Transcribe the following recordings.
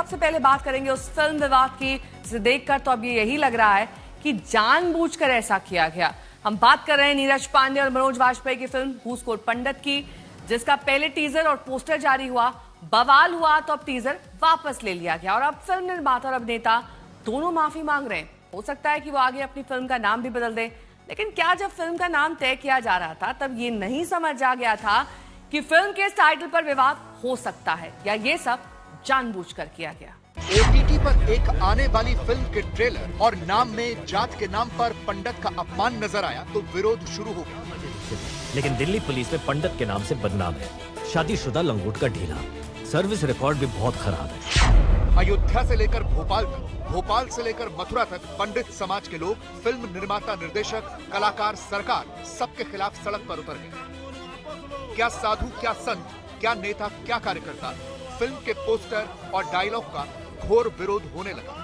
सबसे पहले बात करेंगे उस फिल्म विवाद की, जिसे देखकर तो अब ये यही लग रहा है कि जानबूझकर ऐसा किया गया। हम बात कर रहे हैं नीरज पांडे और मनोज वाजपेयी की फिल्म घूसखोर पंडित की, जिसका पहले टीजर और पोस्टर जारी हुआ, बवाल हुआ तो अब टीजर वापस ले लिया गया और अब फिल्म निर्माता और अभिनेता दोनों माफी मांग रहे हैं। हो सकता है कि वो आगे अपनी फिल्म का नाम भी बदल दें, लेकिन क्या जब फिल्म का नाम तय किया जा रहा था तब ये नहीं समझ आ गया था कि फिल्म के इस टाइटल पर विवाद हो सकता है, या ये सब जानबूझकर किया गया? OTT पर एक आने वाली फिल्म के ट्रेलर और नाम में जात के नाम पर पंडित का अपमान नजर आया तो विरोध शुरू हो गया। लेकिन दिल्ली पुलिस में पंडित के नाम से बदनाम है, शादीशुदा लंगोट का ढीला, सर्विस रिकॉर्ड भी बहुत खराब है। अयोध्या से लेकर भोपाल तक, भोपाल से लेकर मथुरा तक पंडित समाज के लोग, फिल्म निर्माता, निर्देशक, कलाकार, सरकार सबके खिलाफ सड़क पर उतर गए। क्या साधु, क्या संत, क्या नेता, क्या कार्यकर्ता, फिल्म के पोस्टर और डायलॉग का घोर विरोध होने लगा।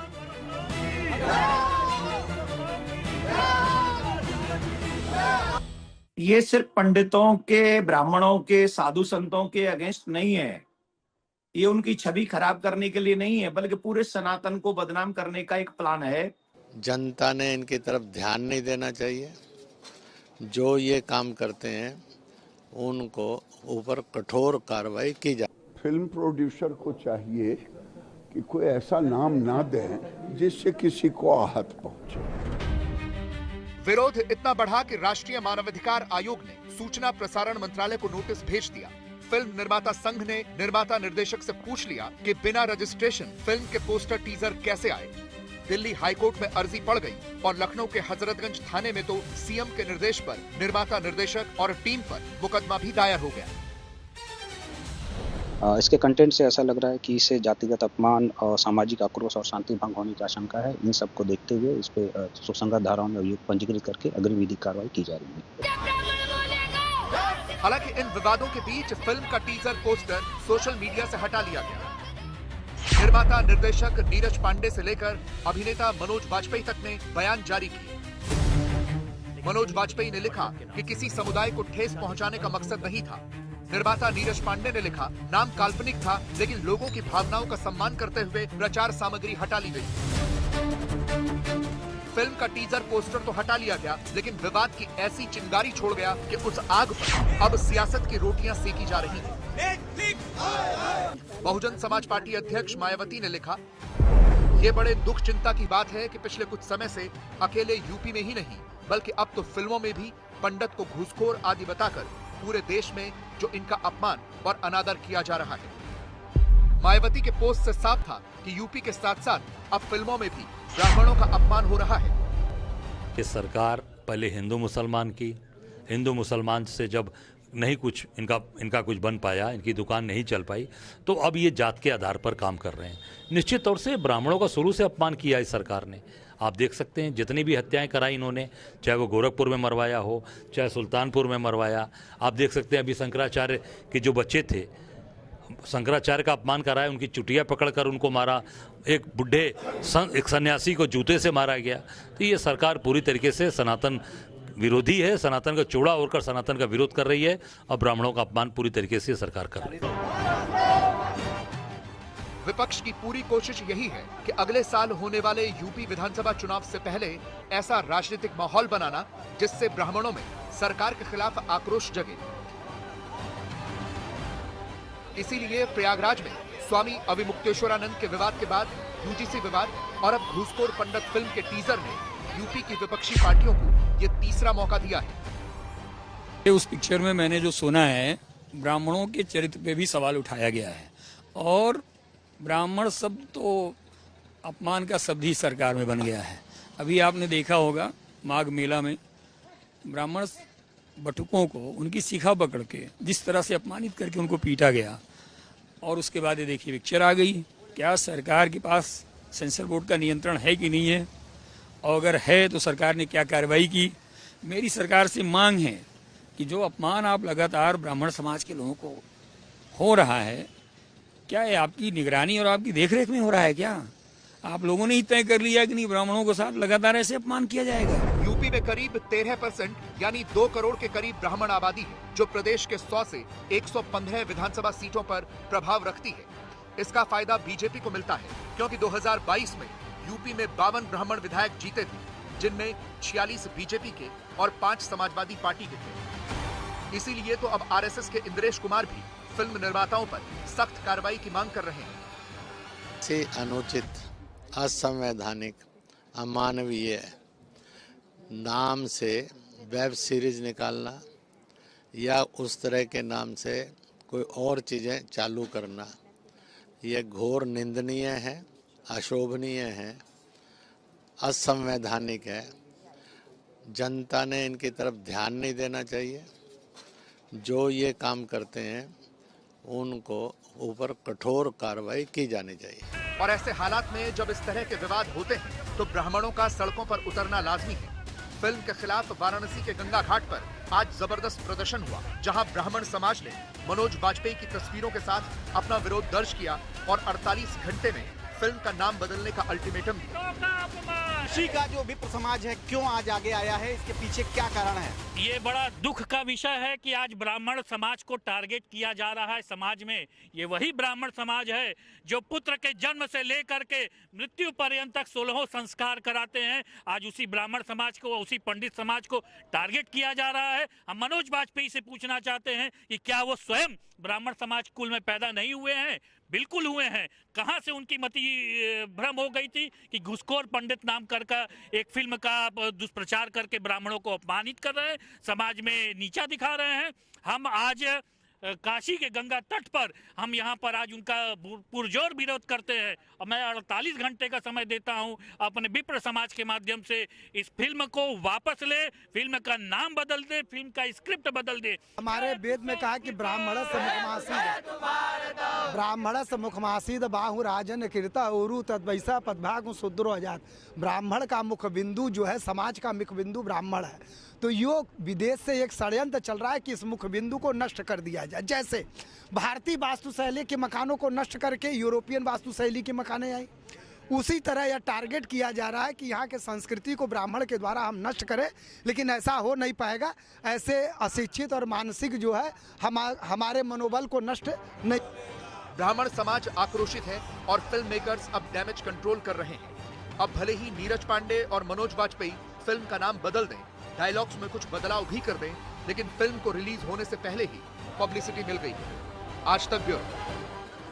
ये सिर्फ पंडितों के, ब्राह्मणों के, साधु संतों के अगेंस्ट नहीं है, ये उनकी छवि खराब करने के लिए नहीं है, बल्कि पूरे सनातन को बदनाम करने का एक प्लान है। जनता ने इनकी तरफ ध्यान नहीं देना चाहिए। जो ये काम करते हैं उनको ऊपर कठोर कार्रवाई की जाए। फिल्म प्रोड्यूसर को चाहिए कि कोई ऐसा नाम ना दें जिससे किसी को आहत पहुंचे। विरोध इतना बढ़ा कि राष्ट्रीय मानवाधिकार आयोग ने सूचना प्रसारण मंत्रालय को नोटिस भेज दिया। फिल्म निर्माता संघ ने निर्माता निर्देशक से पूछ लिया कि बिना रजिस्ट्रेशन फिल्म के पोस्टर टीजर कैसे आए। दिल्ली हाईकोर्ट में अर्जी पड़ गई और लखनऊ के हजरतगंज थाने में तो सीएम के निर्देश पर निर्माता, निर्देशक और टीम पर मुकदमा भी दायर हो गया। इसके कंटेंट से ऐसा लग रहा है कि इससे जातिगत अपमान और सामाजिक आक्रोश और शांति भंग होने की आशंका है। इन सबको देखते हुए इस पे सुसंगत धाराओं में अभियोग पंजीकृत करके अग्रिम विधिक कार्रवाई की जा रही है। हालांकि इन विवादों के बीच फिल्म का टीजर पोस्टर सोशल मीडिया से हटा लिया गया। निर्माता, निर्देशक नीरज पांडे से लेकर अभिनेता मनोज वाजपेयी तक ने बयान जारी किए। मनोज वाजपेयी ने लिखा कि किसी समुदाय को ठेस पहुंचाने का मकसद नहीं था। निर्माता नीरज पांडे ने लिखा, नाम काल्पनिक था लेकिन लोगों की भावनाओं का सम्मान करते हुए प्रचार सामग्री हटा ली गई। फिल्म का टीजर पोस्टर तो हटा लिया गया, लेकिन विवाद की ऐसी चिंगारी छोड़ गया कि उस आग पर अब सियासत की रोटियां सेकी जा रही हैं। बहुजन समाज पार्टी अध्यक्ष मायावती ने लिखा, ये बड़े दुख चिंता की बात है कि पिछले कुछ समय से अकेले यूपी में ही नहीं बल्कि अब तो फिल्मों में भी पंडित को घूसखोर आदि बताकर पूरे देश में जो इनका अपमान और अनादर किया जा रहा है। मायावती के पोस्ट से साफ था कि यूपी के साथ साथ अब फिल्मों में भी ब्राह्मणों का अपमान हो रहा है। ये सरकार पहले हिंदू मुसलमान की, हिंदू मुसलमान से जब नहीं कुछ इनका कुछ बन पाया, इनकी दुकान नहीं चल पाई, तो अब ये जात के आधार पर काम कर रहे हैं। निश्चित तौर से ब्राह्मणों का शुरू से अपमान किया इस सरकार ने। आप देख सकते हैं जितनी भी हत्याएं कराई इन्होंने, चाहे वो गोरखपुर में मरवाया हो, चाहे सुल्तानपुर में मरवाया। आप देख सकते हैं अभी शंकराचार्य के जो बच्चे थे, शंकराचार्य का अपमान कराया, उनकी चुटिया पकड़कर उनको मारा, एक बुढ़े एक सन्यासी को जूते से मारा गया। तो ये सरकार पूरी तरीके से सनातन विरोधी है, सनातन का चूड़ा ओढ़कर सनातन का विरोध कर रही है और ब्राह्मणों का अपमान पूरी तरीके से सरकार कर रही है। विपक्ष की पूरी कोशिश यही है कि अगले साल होने वाले यूपी विधानसभा चुनाव से पहले ऐसा राजनीतिक माहौल बनाना जिससे ब्राह्मणों में सरकार के खिलाफ आक्रोश जगे। इसीलिए प्रयागराज में स्वामी अविमुक्तेश्वरानंद के विवाद के बाद यूजीसी विवाद और अब घूसखोर पंडित फिल्म के टीजर ने यूपी की विपक्षी पार्टियों को ये तीसरा मौका दिया है। उस पिक्चर में मैंने जो सुना है, ब्राह्मणों के चरित्र पे भी सवाल उठाया गया है और ब्राह्मण शब्द तो अपमान का शब्द ही सरकार में बन गया है। अभी आपने देखा होगा माघ मेला में ब्राह्मण बटुकों को उनकी शिखा पकड़ के जिस तरह से अपमानित करके उनको पीटा गया, और उसके बाद ये देखिए पिक्चर आ गई। क्या सरकार के पास सेंसर बोर्ड का नियंत्रण है कि नहीं है, और अगर है तो सरकार ने क्या कार्रवाई की? मेरी सरकार से मांग है कि जो अपमान आप लगातार ब्राह्मण समाज के लोगों को हो रहा है, क्या ये आपकी निगरानी और आपकी देखरेख में हो रहा है? क्या आप लोगों ने ही तय कर लिया कि नहीं ब्राह्मणों के साथ लगातार ऐसे अपमान किया जाएगा? यूपी में करीब 13% यानी 2 करोड़ के करीब ब्राह्मण आबादी है, जो प्रदेश के 100 से 115 विधानसभा सीटों पर प्रभाव रखती है। इसका फायदा बीजेपी को मिलता है, क्योंकि 2022 में यूपी में 52 ब्राह्मण विधायक जीते थे, जिनमें 46 बीजेपी के और 5 समाजवादी पार्टी के थे। इसीलिए तो अब आरएसएस के इंद्रेश कुमार भी फिल्म निर्माताओं पर सख्त कार्रवाई की मांग कर रहे हैं। से अनुचित, असंवैधानिक, अमानवीय नाम से वेब सीरीज निकालना या उस तरह के नाम से कोई और चीज़ें चालू करना, ये घोर निंदनीय है, अशोभनीय है, असंवैधानिक है। जनता ने इनकी तरफ ध्यान नहीं देना चाहिए। जो ये काम करते हैं उनको ऊपर कठोर कार्रवाई की जानी चाहिए। और ऐसे हालात में जब इस तरह के विवाद होते हैं तो ब्राह्मणों का सड़कों पर उतरना लाजमी है। फिल्म के खिलाफ वाराणसी के गंगा घाट पर आज जबरदस्त प्रदर्शन हुआ, जहां ब्राह्मण समाज ने मनोज वाजपेयी की तस्वीरों के साथ अपना विरोध दर्ज किया और 48 घंटे में फिल्म का नाम बदलने का अल्टीमेटम दिया। कृषि का जो विप्र समाज है क्यों आज आगे आया है, इसके पीछे क्या कारण है? ये बड़ा दुख का विषय है कि आज ब्राह्मण समाज को टारगेट किया जा रहा है। समाज में ये वही ब्राह्मण समाज है जो पुत्र के जन्म से लेकर के मृत्यु पर्यंत तक 16 संस्कार कराते हैं। आज उसी ब्राह्मण समाज को, उसी पंडित समाज को टारगेट किया जा रहा है। हम मनोज वाजपेयी से पूछना चाहते हैं कि क्या वो स्वयं ब्राह्मण समाज कुल में पैदा नहीं हुए हैं? बिल्कुल हुए हैं। कहां से उनकी मति भ्रम हो गई थी कि घुसखोर पंडित नाम कर एक फिल्म का दुष्प्रचार करके ब्राह्मणों को अपमानित कर रहे हैं, समाज में नीचा दिखा रहे हैं। हम आज काशी के गंगा तट पर हम यहाँ पर आज उनका पुरजोर विरोध करते हैं और मैं 48 घंटे का समय देता हूँ अपने विप्र समाज के माध्यम से इस फिल्म को वापस ले, फिल्म का नाम बदल दे, फिल्म का स्क्रिप्ट बदल दे। हमारे वेद में कहा कि ब्राह्मण मुखमासीद बाहु राजन कीर्ता उरु तद्वैसा पदभाग शूद्रो आजाद। ब्राह्मण का मुख बिंदु जो है, समाज का मुख बिंदु ब्राह्मण है। तो यो विदेश से एक षड्यंत्र चल रहा है कि इस मुख बिंदु को नष्ट कर दिया जाए। जैसे भारतीय वास्तुशैली के मकानों को नष्ट करके यूरोपियन वास्तुशैली के मकाने आई, उसी तरह यह टारगेट किया जा रहा है कि यहाँ के संस्कृति को ब्राह्मण के द्वारा हम नष्ट करें, लेकिन ऐसा हो नहीं पाएगा। ऐसे अशिक्षित और मानसिक जो है हमारे मनोबल को नष्ट नहीं। ब्राह्मण समाज आक्रोशित है और फिल्म मेकर्स अब डैमेज कंट्रोल कर रहे हैं। अब भले ही नीरज पांडे और मनोज वाजपेयी फिल्म का नाम बदल दें, डायलॉग्स में कुछ बदलाव भी कर दें, लेकिन फिल्म को रिलीज होने से पहले ही पब्लिसिटी मिल गई है। आज तक ब्यूरो।